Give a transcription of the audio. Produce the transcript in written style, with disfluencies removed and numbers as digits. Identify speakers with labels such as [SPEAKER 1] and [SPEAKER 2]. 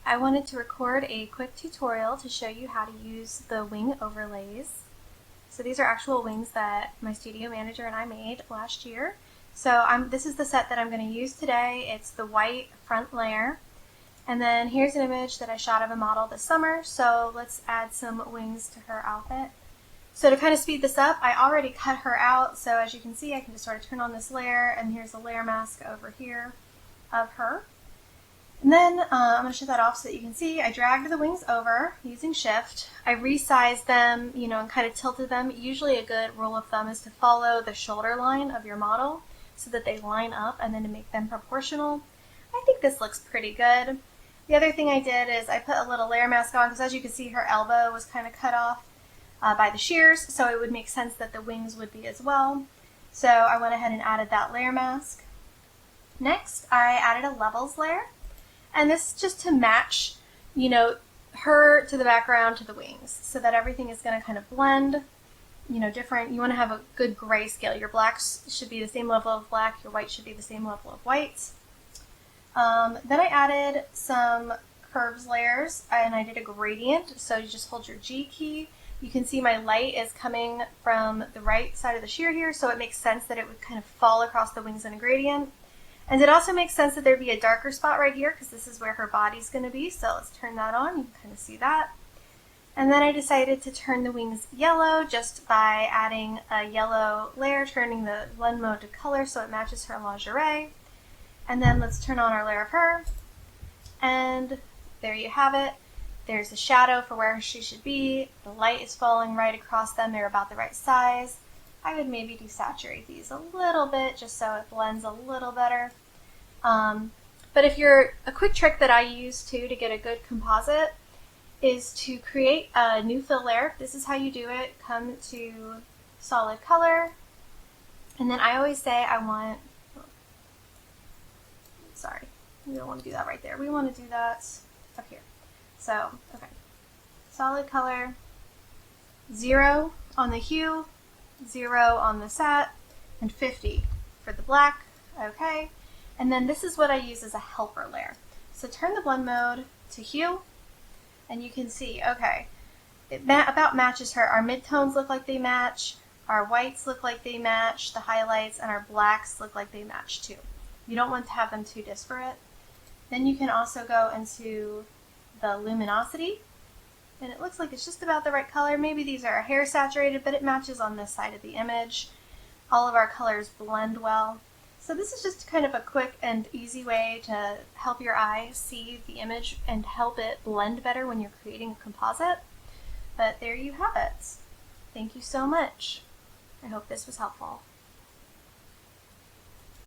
[SPEAKER 1] I wanted to record a quick tutorial to show you how to use the wing overlays. So these are actual wings that my studio manager and I made last year. So this is the set that I'm going to use today. It's the white front layer. And then here's an image that I shot of a model this summer. So let's add some wings to her outfit. So to kind of speed this up, I already cut her out. So as you can see, I can just sort of turn on this layer, and here's a layer mask over here of her. And then I'm going to shut that off so that you can see I dragged the wings over using shift. I resized them, and kind of tilted them. Usually a good rule of thumb is to follow the shoulder line of your model so that they line up, and then to make them proportional. I think this looks pretty good. The other thing I did is I put a little layer mask on because as you can see her elbow was kind of cut off by the shears, so it would make sense that the wings would be as well. So I went ahead and added that layer mask. Next I added a levels layer. And this is just to match, her to the background to the wings so that everything is going to kind of blend, different. You want to have a good grayscale. Your blacks should be the same level of black. Your white should be the same level of white. Then I added some curves layers and I did a gradient. So you just hold your G key. You can see my light is coming from the right side of the shear here, so it makes sense that it would kind of fall across the wings in a gradient. And it also makes sense that there'd be a darker spot right here because this is where her body's going to be. So let's turn that on. You can kind of see that. And then I decided to turn the wings yellow just by adding a yellow layer, turning the blend mode to color so it matches her lingerie. And then let's turn on our layer of her. And there you have it. There's a shadow for where she should be. The light is falling right across them. They're about the right size. I would maybe desaturate these a little bit just so it blends a little better. But if you're, a quick trick that I use too to get a good composite is to create a new fill layer. This is how you do it. Come to solid color, and then I always say sorry, we don't want to do that right there. We want to do that up here. So, okay, solid color, 0 on the hue, 0 on the sat, and 50 for the black. Okay, and then this is what I use as a helper layer. So turn the blend mode to hue, and you can see, okay, it about matches her. Our midtones look like they match, our whites look like they match, the highlights, and our blacks look like they match too. You don't want to have them too disparate. Then you can also go into the luminosity, and it looks like it's just about the right color. Maybe these are hair saturated, but it matches on this side of the image. All of our colors blend well. So this is just kind of a quick and easy way to help your eye see the image and help it blend better when you're creating a composite. But there you have it. Thank you so much. I hope this was helpful.